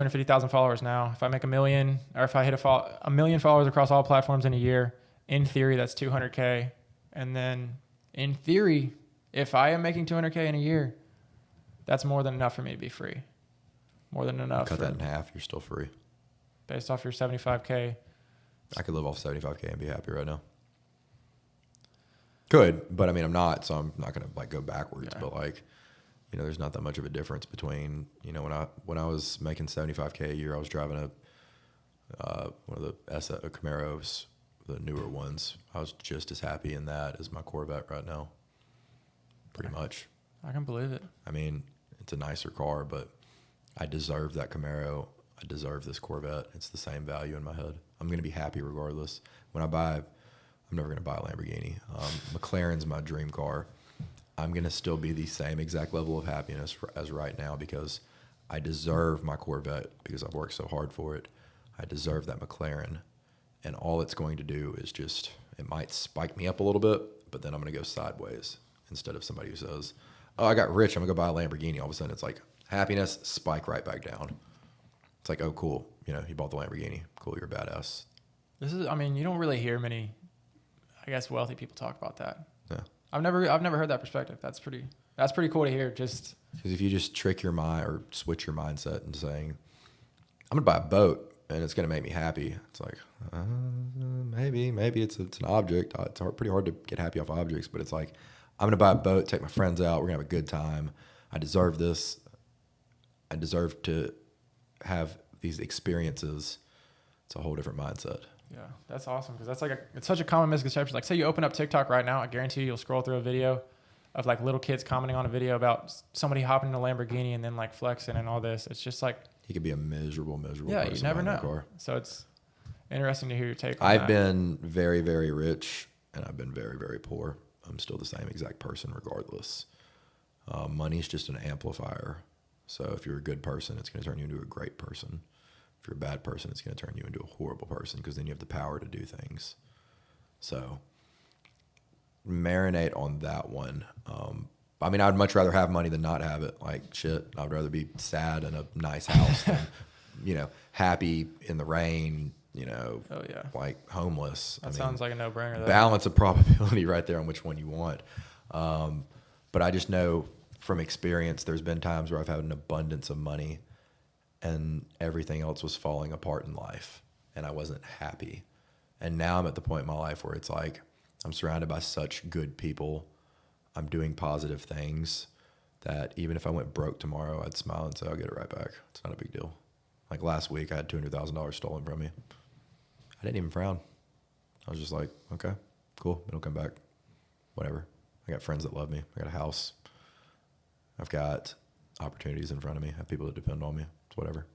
250,000 followers now. If I make a million, or if I hit a million followers across all platforms in a year, in theory, that's 200K. And then in theory, if I am making 200K in a year, that's more than enough for me to be free. More than enough. Cut that in half, you're still free. Based off your 75K. I could live off 75K and be happy right now. Could, but I mean, I'm not, so I'm not going to like go backwards. Yeah. But like, you know, there's not that much of a difference between, you know, when I was making 75K a year, I was driving one of the Camaros, the newer ones. I was just as happy in that as my Corvette right now. Pretty much. I can believe it. I mean, it's a nicer car, but I deserve that Camaro. I deserve this Corvette. It's the same value in my head. I'm going to be happy regardless. I'm never going to buy a Lamborghini. McLaren's my dream car. I'm going to still be the same exact level of happiness as right now because I deserve my Corvette because I've worked so hard for it. I deserve that McLaren. And all it's going to do is just, it might spike me up a little bit, but then I'm going to go sideways instead of somebody who says, oh, I got rich, I'm going to go buy a Lamborghini. All of a sudden it's like happiness, spike right back down. It's like, oh, cool. You know, you bought the Lamborghini. Cool, you're a badass. You don't really hear many, I guess, wealthy people talk about that. Yeah. I've never heard that perspective. That's pretty cool to hear. Just because if you just trick your mind or switch your mindset into saying, I'm going to buy a boat and it's going to make me happy. It's like, maybe it's an object. It's pretty hard to get happy off objects, but it's like, I'm going to buy a boat, take my friends out. We're going to have a good time. I deserve this. I deserve to have these experiences. It's a whole different mindset. Yeah, that's awesome because that's it's such a common misconception. Like, say you open up TikTok right now, I guarantee you'll scroll through a video of like little kids commenting on a video about somebody hopping in a Lamborghini and then like flexing and all this. It's just like he could be a miserable yeah, person. You never know. So it's interesting to hear your take on I've that. been very, very rich and I've been very, very poor. I'm still the same exact person regardless. Money's just an amplifier. So if you're a good person, it's going to turn you into a great person. If you're a bad person, it's going to turn you into a horrible person because then you have the power to do things. So marinate on that one. I'd much rather have money than not have it. Like shit, I'd rather be sad in a nice house than, happy in the rain, oh, yeah. like homeless. That sounds like a no-brainer. Balance of probability right there on which one you want. But I just know from experience, there's been times where I've had an abundance of money and everything else was falling apart in life and I wasn't happy. And now I'm at the point in my life where it's like, I'm surrounded by such good people. I'm doing positive things that even if I went broke tomorrow, I'd smile and say, I'll get it right back. It's not a big deal. Like last week, I had $200,000 stolen from me. I didn't even frown. I was just like, okay, cool. It'll come back. Whatever. I got friends that love me. I got a house. I've got opportunities in front of me. I have people that depend on me. It's whatever.